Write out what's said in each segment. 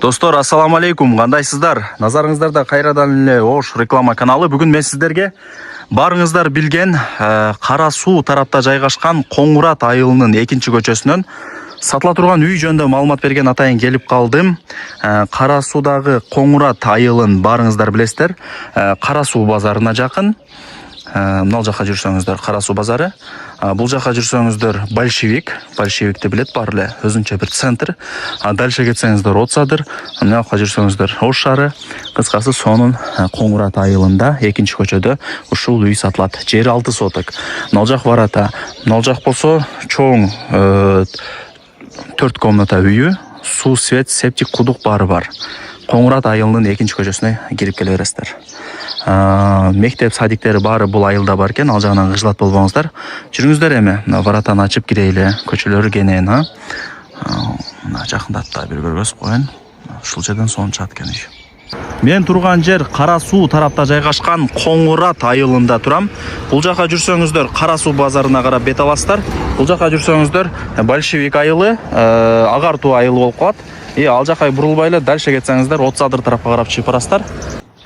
Достор, ассаламу алейкум, кандайсыздар? Назарыңыздарда кайрадан эле Ош реклама каналы. Бүгүн мен сиздерге барыңыздар билген Кара Суу тарапта жайгашкан Коңурат айылынын 2-көчөсүнөн сатыла турган үй жөнүндө маалымат берген атайын келип калдым. Кара Суудагы Коңурат айылын барыңыздар билесиздер. Кара Суу базарына жакын. Мынал жака жүрсөңүздөр Кара Суу базары. Бул жака жүрсөңүздөр Большевикти билет бар эле, өзүнчө бир центр. Дальше кетсеңиздер Отсадыр, мына жака жүрсөңүздөр Ош шаары. Кыскасы сонун Коңурат айылында 2-көчөдө ушул үй сатылат. Жери 6 соток. Мынал жак барата. Мынал жак болсо чоң 4 комната үйү, суу, свет, септик, кудук баары бар. Коңурат айылынын 2-көчөсүнө кирип келе бересиздер. Мектеп садиктери баары бул айылда бар экен, ал жагынан кыжылат болбоңуздар. Жүрүңүздөр эми, баратан ачып кирейли, көчөлөрү кенен, мына жакындатта бир көргөз коеюн. Ушул жерден сонун чат экен үй. Мен турган жер Кара Суу тарапта жайгашкан Коңурат айылында турам. Бул жака жүрсөңүздөр Кара Суу базарына карап бет аласыздар. Бул жака жүрсөңүздөр Большевик айылы, Агартуу айылы болуп калат. Ал жака бурулбай эле дальше кетсеңиздер Отсадыр тарапка карап чыгып барасыздар.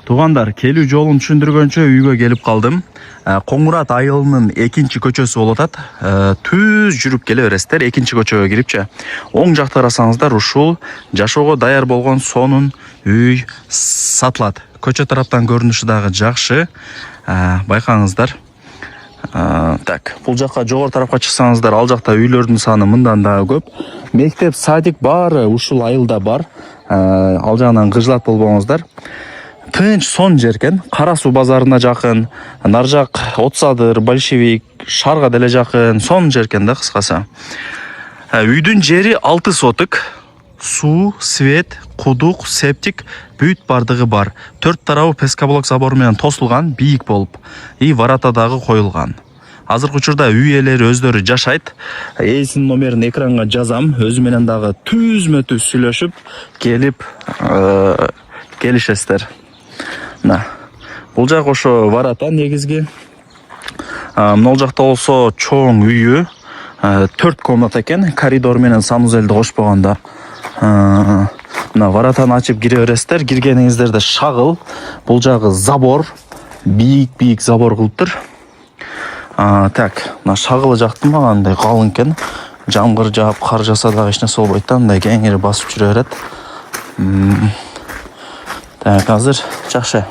Тугандар, келүү жолун түшүндүргөнчө үйгө келип калдым. Коңурат айылынын 2-көчөсү болуп атат. Түз жүрүп келе бересиздер, 2-көчөгө кирипчи. Оң жакта карасаңыздар, ушул жашоого даяр болгон сонун үй сатылат. Көчө тараптан көрүнүшү дагы жакшы. Байкаңыздар. Так, бул жакка жогору тарапка чыксаңыздар, ал жакта үйлөрдүн саны мындан дагы көп. Мектеп, садик баары ушул айылда бар. Ал жагынан кыжылат болбоңуздар. Тынч сон жеркен, Кара Суу базарына жакын, нар жак Отсадыр, Большевик, шаарга деле жакын, сон жеркен да кыскасы. Үйдүн жери 6 соток. Суу, свет, кудук, септик бүт бардыгы бар. 4 тарабы пескоблок забору менен тосулган, бийик болуп, варата дагы коюлган. Азыркы учурда үй ээлери өздөрү жашайт. Ээсинин номерин экранга жазам, өзү менен дагы түзмө-түз сүйлөшүп келип келишесиздер. Бул жак ошо варата негизги. Мынал жакта болсо чоң үйү, 4 комната экен, коридор менен санузелди кошпогондо. Мына варатаны ачып кире бересиздер. Киргениңиздерде шагыл, бул жагы забор, бийик забор кылыптыр. Так, мына шагылы жакты мага андай калың экен. Жамгыр жаап, кар жаса дагы эч нерсе болбойт да, мындай кеңири басып жүрө берет. Так, азыр жакшы.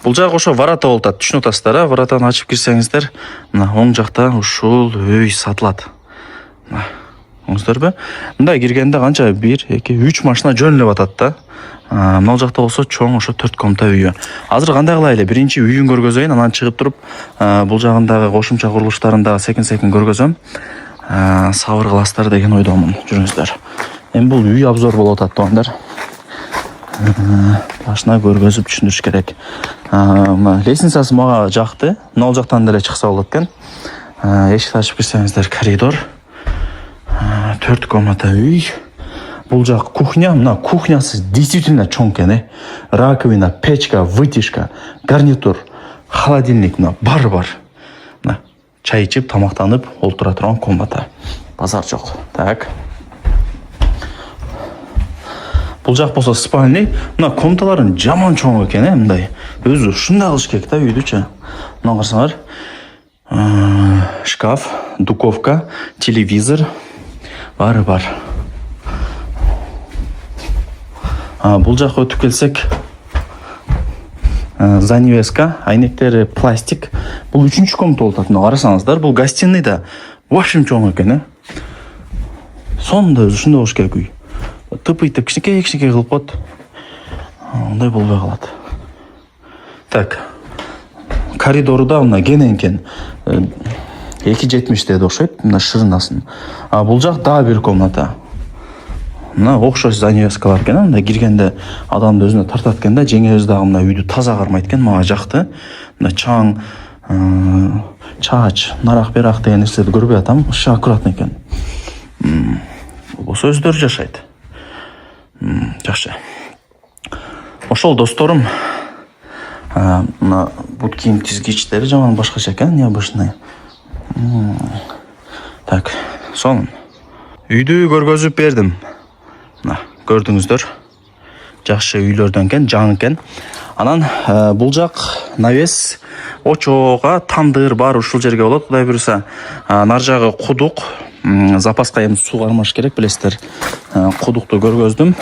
Бул жак ошо варата болуп атат, түшүнүп атасыздар, варатаны ачып кирсеңиздер, мына оң жакта ушул үй сатылат. Оңуңуздарбы? Мындай киргенде канча 1, 2, 3 машина жөнөлүп атат да. Мына жакта болсо чоң ошо 4 комната үйү. Азыр кандай кылайлы? Биринчи үйүн көргөзөйүн, анан чыгып туруп, бул жагындагы кошумча курулуштарын дагы секин көргөзөм. Сабыр кыласыздар деген ойдомун. Жүрүңүздөр. Эми бул үй обзор болуп атат, тугандар. Башына көргөзүп түшүндүрүш керек. Лестницасы мага жакты. Мына жактан деле чыкса болот экен. Эшикти ачып кирсеңиздер, коридор. 4 комната үй. Бул жак кухня. Мына кухнясы действительно чоң экен. Раковина, печка, вытяжка, гарнитур, холодильник, мына баары бар. Мына чай ичип, тамактанып, олтура турган комната. Базар жок. Так. Бул жак болсо спальный. Мына комнаталарын жаман чоң экен, мындай. Өзү ушундай кылыш керек да үйдүчү. Мына карасаңар. Шкаф, духовка, телевизор баары бар. Бул жакка өтүп келсек, занавеска, айнектери пластик. Бул 3-чү комната болуп атат. Мына карасаңыздар, бул гостиный да вообще чоң экен. Сонда өзү ушундай болуш керек үй. Тыпыйтып кичинекей кылып коет. Ондай болбой калат. Так. Коридору да мына кенен 2,70 деди окшойт, мына ширынасын. Бул жак дагы бир комната. Мына окшош занавескалар экен, мында киргенде адамды өзүнө тартат экен да, жеңебиз дагы мына үйдү таза кармайт экен, мага жакты. Мына чаң, чач, нарак берак деген нерселерди көрбөй атам, ушу аккуратный экен. Болсо өздөрү жашайт. Жакшы. Ошол досторум, мына бут кийим тизгичтери жаман башкача экен, необычный. Так, сонун. Үйдү көргөзүп бердим. көрдүңүздөр. Жакшы үйлөрдөн экен, жаңы экен. Анан бул жак навес, очоого тандыр бар ушул жерге болот. Кудай буюрса, нар жагы кудук, запаска эми суу кармаш керек, билесиздер. Кудукту көргөздүм.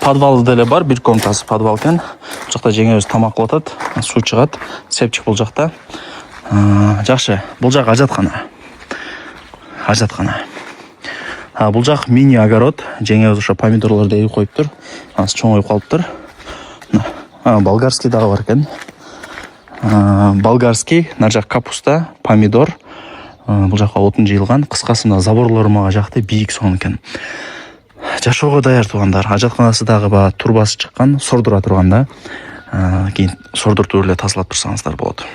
Подвал деле бар, бир комнатасы подвал экен. Бул жакта жеңебиз тамак кылып атат, суу чыгат, септик бул жакта. Жакшы, бул жак ажаткана. Бул жак мини огород, жеңебиз ошо помидорлорду эгип коюптур. Аз чоңоюп калыптыр. Болгарский дагы бар экен. Болгарский, нар жак капуста, помидор. Бул жакка отун жыйылган. Кыскасы мына заборлору мага жакты, бийик сонун экен. Жашоого даяр туугандар. Ажатканасы дагы ба турбасы чыккан, сордура турган да. Кийин сордуртуп эле тазалап турсаңыздар болот.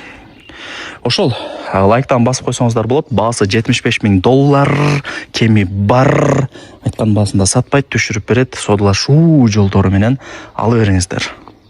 Ошол, лайктан басып койсоңуздар болот. Баасы $75,000, кеми бар. Айткан баасында сатпайт, түшүрүп берет. Содулашуу жолдору менен алып бериңиздер.